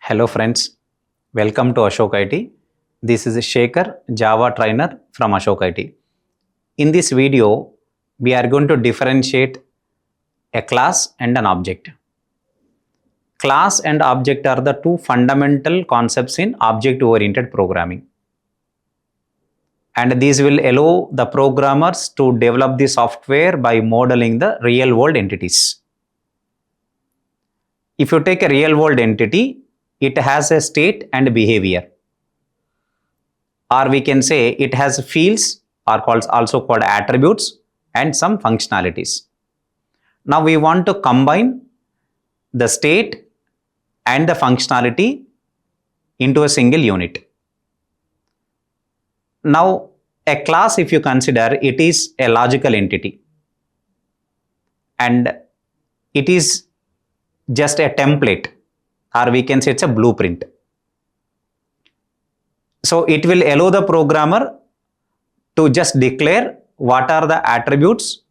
Hello friends, welcome to Ashok IT. This is Shekhar, Java trainer from Ashok IT. In this video, we are going to differentiate a class and an object. Class and object are the two fundamental concepts in object-oriented programming. And these will allow the programmers to develop the software by modeling the real-world entities. If you take a real-world entity, it has a state and behavior, or we can say it has fields, or also called attributes, and some functionalities. Now we want to combine the state and the functionality into a single unit. Now a class, if you consider, it is a logical entity and it is just a template, or we can say it's a blueprint. So it will allow the programmer to just declare what are the attributes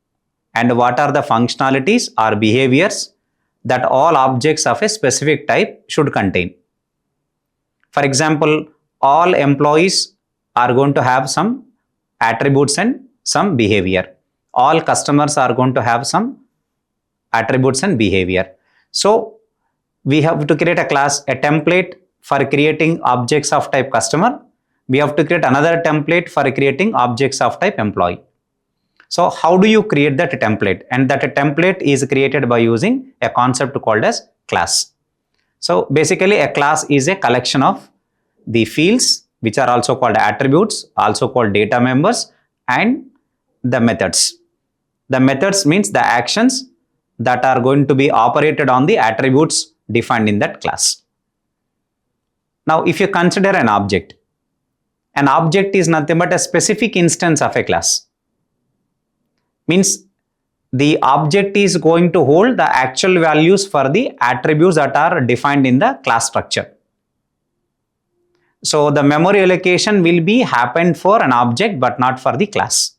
and what are the functionalities or behaviors that all objects of a specific type should contain. For example, all employees are going to have some attributes and some behavior. All customers are going to have some attributes and behavior. So we have to create a class, a template for creating objects of type customer. We have to create another template for creating objects of type employee. So how do you create that template? And that template is created by using a concept called as class. So basically a class is a collection of the fields, which are also called attributes, also called data members, and the methods. The methods means the actions that are going to be operated on the attributes defined in that class. Now if you consider an object is nothing but a specific instance of a class. Means the object is going to hold the actual values for the attributes that are defined in the class structure. So the memory allocation will be happened for an object but not for the class.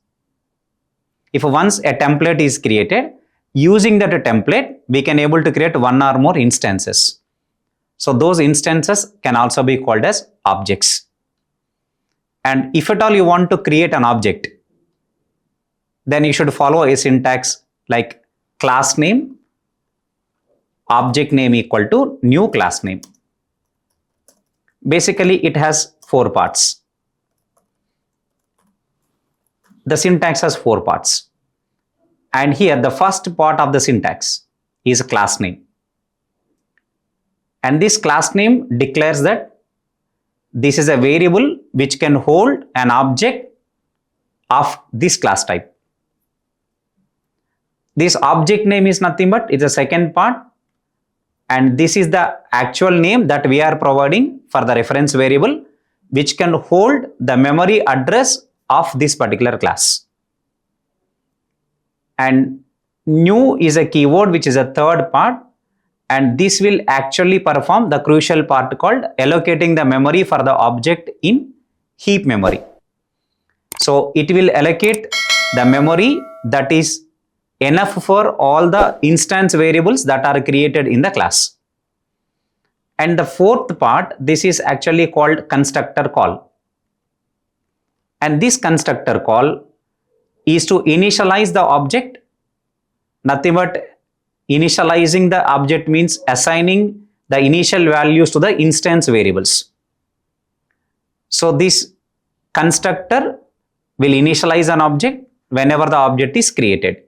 If once a template is created, using that template, we can able to create one or more instances. So those instances can also be called as objects. And if at all you want to create an object, then you should follow a syntax like class name, object name equal to new class name. Basically, it has four parts. The syntax has four parts. And here the first part of the syntax is class name. And this class name declares that this is a variable which can hold an object of this class type. This object name is nothing but it's the second part, and this is the actual name that we are providing for the reference variable which can hold the memory address of this particular class. And new is a keyword which is a third part, and this will actually perform the crucial part called allocating the memory for the object in heap memory. So it will allocate the memory that is enough for all the instance variables that are created in the class. And the fourth part, this is actually called constructor call. And this constructor call is to initialize the object. Nothing but initializing the object means assigning the initial values to the instance variables. So this constructor will initialize an object whenever the object is created.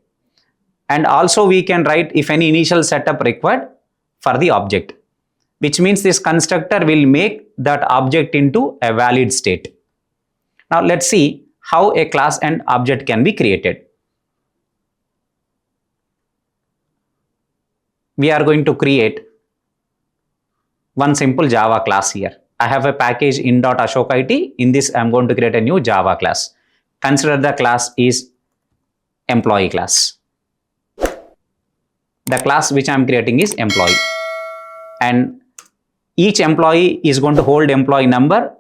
And also we can write if any initial setup required for the object, which means this constructor will make that object into a valid state. Now let's see how a class and object can be created. We are going to create one simple Java class here. I have a package in.ashok IT. In this, I am going to create a new Java class. Consider the class is employee class. The class which I am creating is employee. And each employee is going to hold employee number,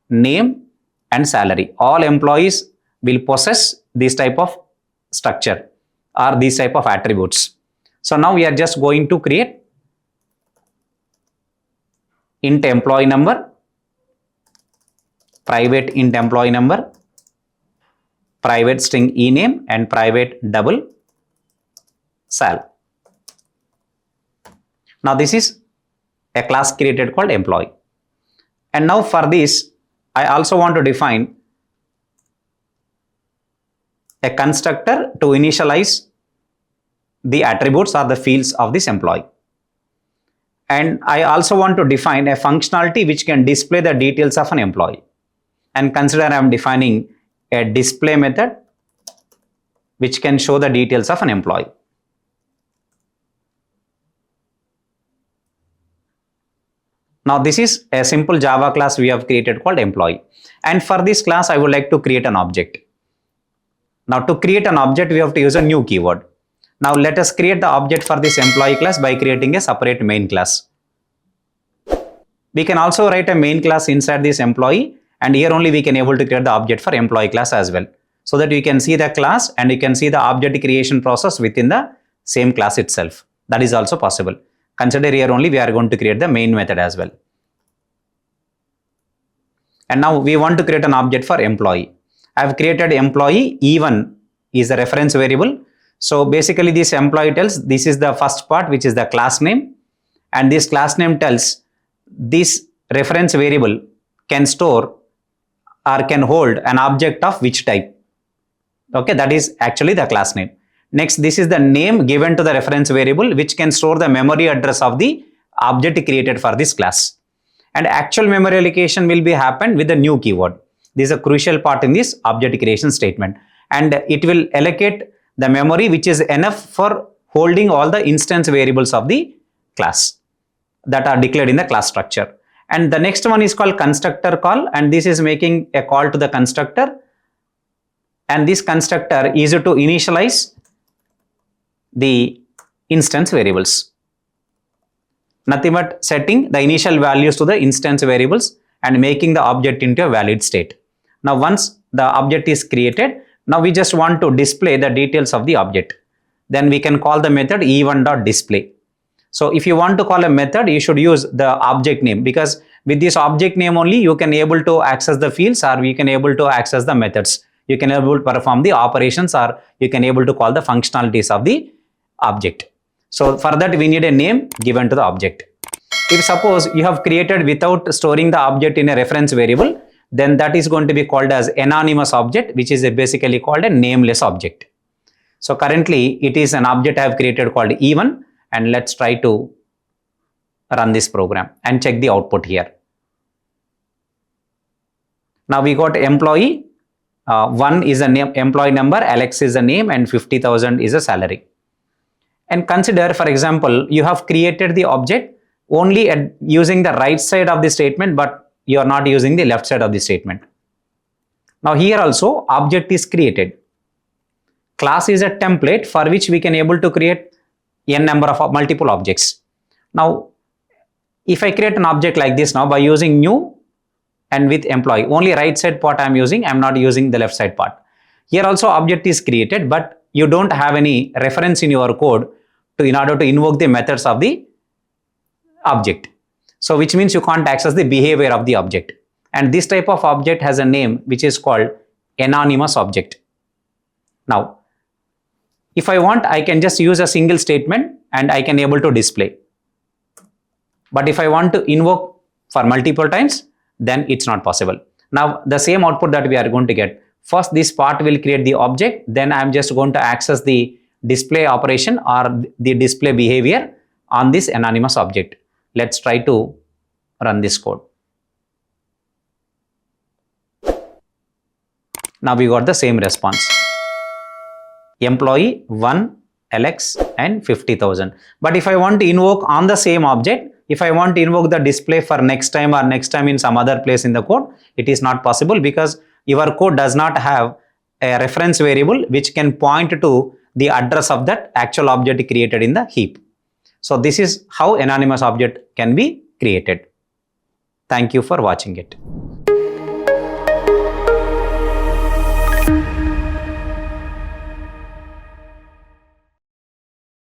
name, and salary. All employees will possess this type of structure or these type of attributes. So now we are just going to create int employee number, private int employee number, private string ename, and private double sal. Now this is a class created called employee. And now for this, I also want to define a constructor to initialize the attributes or the fields of this employee. And I also want to define a functionality which can display the details of an employee. And consider I am defining a display method which can show the details of an employee. Now this is a simple Java class we have created called employee. And for this class, I would like to create an object. Now to create an object, we have to use a new keyword. Now let us create the object for this employee class by creating a separate main class. We can also write a main class inside this employee, and here only we can able to create the object for employee class as well. So that you can see the class and you can see the object creation process within the same class itself. That is also possible. Consider here only we are going to create the main method as well. And now we want to create an object for employee. I have created employee E1 is the reference variable. So basically this employee tells this is the first part, which is the class name, and this class name tells this reference variable can store or can hold an object of which type. Okay, that is actually the class name. Next, this is the name given to the reference variable which can store the memory address of the object created for this class. And actual memory allocation will be happen with the new keyword. This is a crucial part in this object creation statement, and it will allocate the memory which is enough for holding all the instance variables of the class that are declared in the class structure. And the next one is called constructor call, and this is making a call to the constructor, and this constructor is to initialize the instance variables. Nothing but setting the initial values to the instance variables and making the object into a valid state. Now once the object is created, now we just want to display the details of the object. Then we can call the method e1.display. So if you want to call a method, you should use the object name, because with this object name only you can able to access the fields, or you can able to access the methods. You can able to perform the operations, or you can able to call the functionalities of the object. So for that we need a name given to the object. If suppose you have created without storing the object in a reference variable, then that is going to be called as anonymous object, which is basically called a nameless object. So currently it is an object I have created called E1, and let's try to run this program and check the output here. Now we got employee, 1 is a name, employee number, Alex is a name, and 50,000 is a salary. And consider, for example, you have created the object only using the right side of the statement, but you are not using the left side of the statement. Now here also object is created. Class is a template for which we can able to create n number of multiple objects. Now if I create an object like this now by using new and with employee, only right side part I am using, I am not using the left side part. Here also object is created, but you don't have any reference in your code in order to invoke the methods of the object. So which means you can't access the behavior of the object. And this type of object has a name which is called anonymous object. Now, if I want, I can just use a single statement and I can able to display. But if I want to invoke for multiple times, then it's not possible. Now, the same output that we are going to get. First, this part will create the object. Then I'm just going to access the display operation or the display behavior on this anonymous object. Let's try to run this code. Now we got the same response. Employee 1, Alex, and 50,000. But if I want to invoke on the same object, if I want to invoke the display for next time or next time in some other place in the code, it is not possible because your code does not have a reference variable which can point to the address of that actual object created in the heap. So this is how anonymous object can be created. Thank you for watching it.